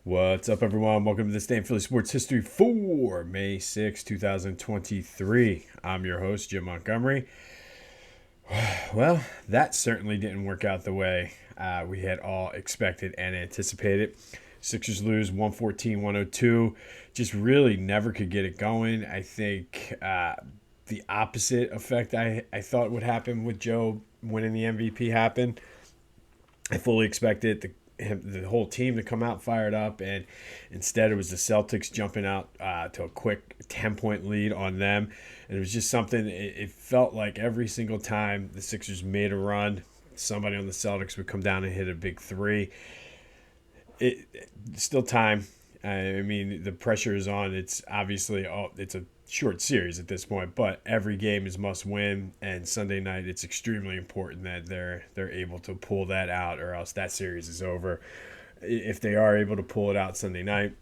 What's up, everyone? Welcome to this day in Philly Sports History for May 6, 2023. I'm your host, Jim Montgomery. Well, that certainly didn't work out the way we had all expected and anticipated. Sixers lose 114-102. Just really never could get it going. I think the opposite effect I thought would happen with Joe winning the MVP happened. I fully expected the whole team to come out fired up, and instead it was the Celtics jumping out to a quick 10-point lead on them. And it was just something, it felt like every single time the Sixers made a run, somebody on the Celtics would come down and hit a big three. Still time. I mean, the pressure is on. It's obviously, it's a short series at this point, but every game is must win, and Sunday night it's extremely important that they're able to pull that out, or else that series is over. If they are able to pull it out Sunday night,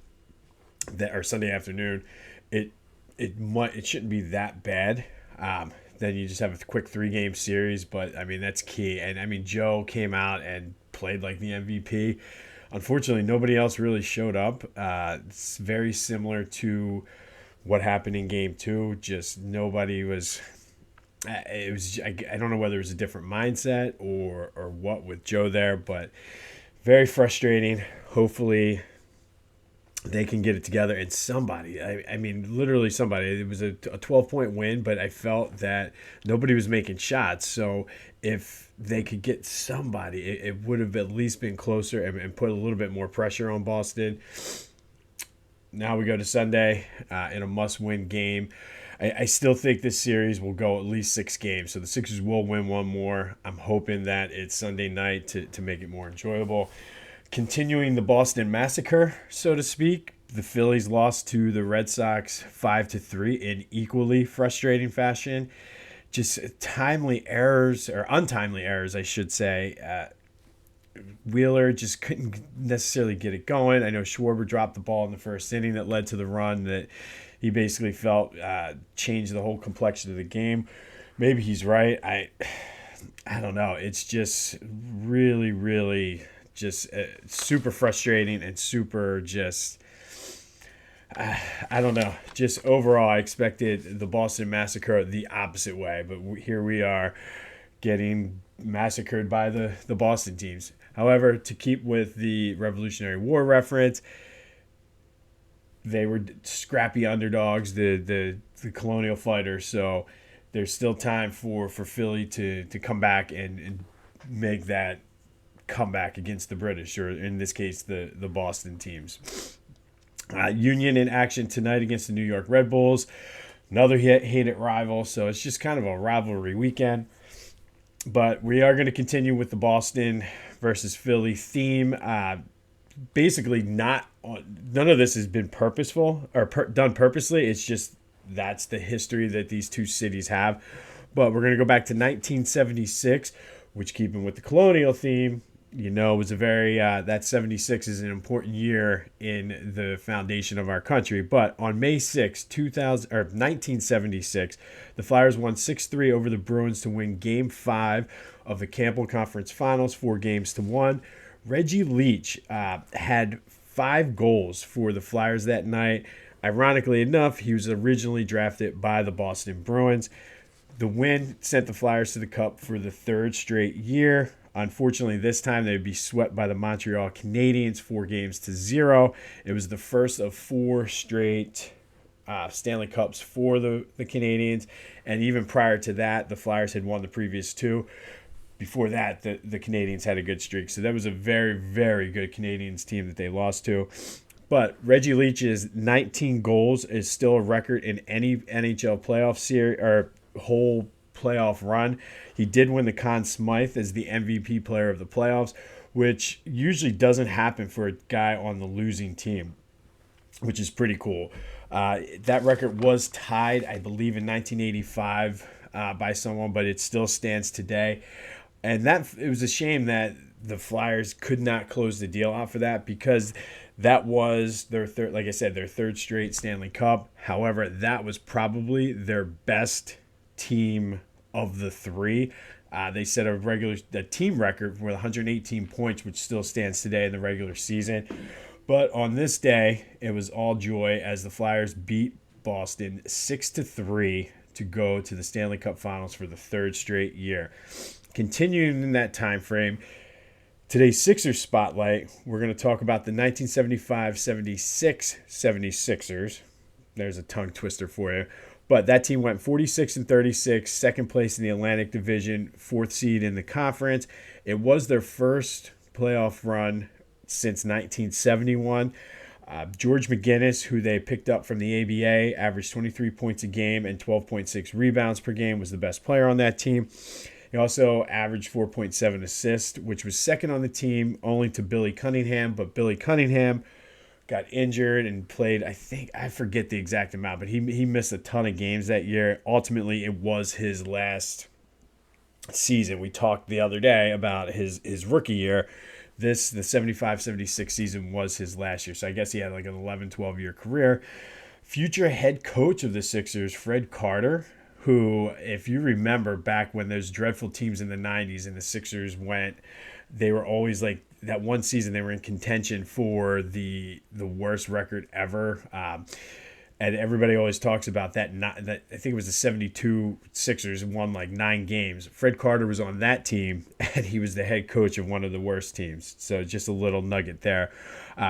or Sunday afternoon, it shouldn't be that bad. Then you just have a quick 3-game series, but I mean that's key. And I mean Joe came out and played like the MVP. Unfortunately, nobody else really showed up. It's very similar to what happened in Game 2. Just nobody was. It was. I don't know whether it was a different mindset or what with Joe there, but very frustrating. Hopefully, they can get it together. And somebody, I mean, literally somebody. It was a 12-point win, but I felt that nobody was making shots. So if they could get somebody, it would have at least been closer and put a little bit more pressure on Boston. Now we go to Sunday in a must-win game. I still think this series will go at least 6 games, so the Sixers will win one more. I'm hoping that it's Sunday night to make it more enjoyable. Continuing the Boston Massacre, so to speak, the Phillies lost to the Red Sox 5-3 in equally frustrating fashion. Just timely errors, or untimely errors, I should say. Wheeler just couldn't necessarily get it going. I know Schwarber dropped the ball in the first inning that led to the run that he basically felt changed the whole complexion of the game. Maybe he's right. I don't know. It's just really, really just super frustrating and super just I don't know. Just overall, I expected the Boston Massacre the opposite way, but here we are getting massacred by the Boston teams. However, to keep with the Revolutionary War reference, they were scrappy underdogs, the colonial fighters. So there's still time for Philly to come back and make that comeback against the British, or in this case, the Boston teams. Union in action tonight against the New York Red Bulls, another hated rival. So it's just kind of a rivalry weekend. But we are going to continue with the Boston versus Philly theme. Basically, none of this has been purposeful or done purposely. It's just that's the history that these two cities have. But we're going to go back to 1976, which, keeping with the colonial theme, was a very that 76 is an important year in the foundation of our country. But on May 6, 1976, the Flyers won 6-3 over the Bruins to win Game 5 of the Campbell Conference Finals, 4-1. Reggie Leach had 5 goals for the Flyers that night. Ironically enough, he was originally drafted by the Boston Bruins. The win sent the Flyers to the Cup for the 3rd straight year. Unfortunately, this time they would be swept by the Montreal Canadiens 4-0. It was the first of 4 straight Stanley Cups for the Canadiens. And even prior to that, the Flyers had won the previous 2. Before that, the Canadiens had a good streak. So that was a very, very good Canadiens team that they lost to. But Reggie Leach's 19 goals is still a record in any NHL playoff series or whole playoff run. He did win the Conn Smythe as the MVP player of the playoffs, which usually doesn't happen for a guy on the losing team, which is pretty cool. That record was tied, I believe, in 1985 by someone, but it still stands today. And it was a shame that the Flyers could not close the deal out for that, because that was their third, like I said, their 3rd straight Stanley Cup. However, that was probably their best team of the 3. They set a team record with 118 points, which still stands today in the regular season. But on this day, it was all joy as the Flyers beat Boston 6-3 to go to the Stanley Cup Finals for the third straight year. Continuing in that time frame, today's Sixers spotlight, we're going to talk about the 1975-76 76ers. There's a tongue twister for you. But that team went 46-36, second place in the Atlantic Division, fourth seed in the conference. It was their first playoff run since 1971. George McGinnis, who they picked up from the ABA, averaged 23 points a game and 12.6 rebounds per game, was the best player on that team. He also averaged 4.7 assists, which was second on the team, only to Billy Cunningham. But Billy Cunningham got injured and played, I forget the exact amount, but he missed a ton of games that year. Ultimately, it was his last season. We talked the other day about his rookie year. The 75-76 season was his last year. So I guess he had like an 11, 12-year career. Future head coach of the Sixers, Fred Carter, who, if you remember back when those dreadful teams in the 90s and the Sixers they were always like, that one season they were in contention for the worst record ever. And everybody always talks about that. I think it was the 72 Sixers won like 9 games. Fred Carter was on that team, and he was the head coach of one of the worst teams. So just a little nugget there.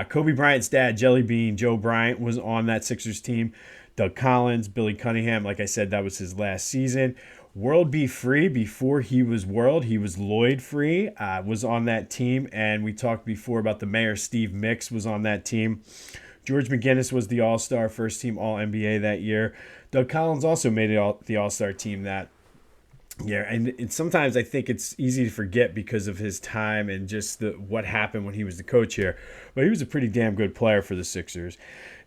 Kobe Bryant's dad, Jelly Bean, Joe Bryant, was on that Sixers team. Doug Collins, Billy Cunningham, like I said, that was his last season. World B. Free, before he was World, he was Lloyd Free, was on that team. And we talked before about the mayor, Steve Mix, was on that team. George McGinnis was the All-Star, first-team All-NBA that year. Doug Collins also made the All-Star team that year. And sometimes I think it's easy to forget because of his time and just what happened when he was the coach here. But he was a pretty damn good player for the Sixers.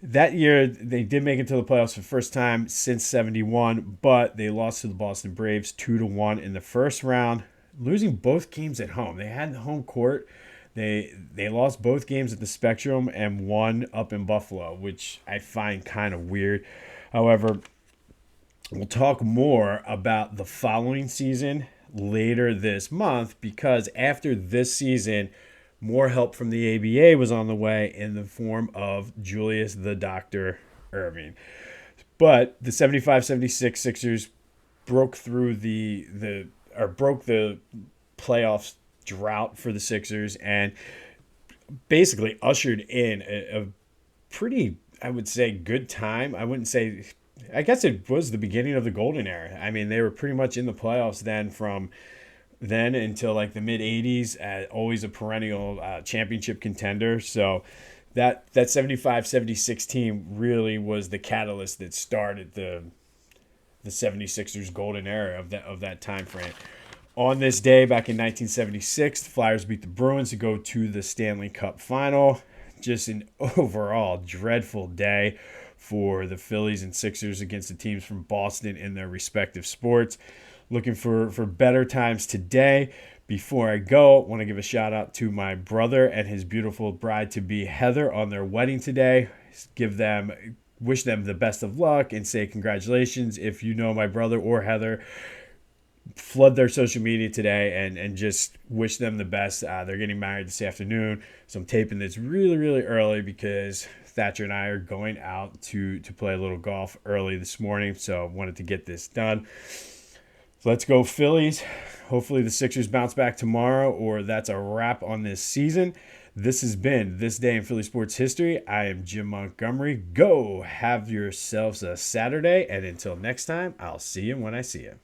That year, they did make it to the playoffs for the first time since 71, but they lost to the Boston Braves 2-1 in the first round, losing both games at home. They had the home court. They lost both games at the Spectrum and won up in Buffalo, which I find kind of weird. However, we'll talk more about the following season later this month, because after this season, more help from the ABA was on the way in the form of Julius the Doctor Irving. But the 75-76 Sixers broke through broke the playoffs drought for the Sixers and basically ushered in a pretty, I would say, good time. I guess it was the beginning of the golden era. I mean, they were pretty much in the playoffs from then until like the mid 80s, always a perennial championship contender. So that 75-76 team really was the catalyst that started the 76ers golden era of that time frame. On this day back in 1976, the Flyers beat the Bruins to go to the Stanley Cup Final. Just an overall dreadful day for the Phillies and Sixers against the teams from Boston in their respective sports. Looking for better times today. Before I go, I want to give a shout out to my brother and his beautiful bride-to-be Heather on their wedding today. Wish them the best of luck and say congratulations. If you know my brother or Heather, flood their social media today and just wish them the best. They're getting married this afternoon, so I'm taping this really, really early because Thatcher and I are going out to play a little golf early this morning, so I wanted to get this done. So let's go Phillies. Hopefully the Sixers bounce back tomorrow, or that's a wrap on this season. This has been This Day in Philly Sports History. I am Jim Montgomery. Go have yourselves a Saturday, and until next time, I'll see you when I see you.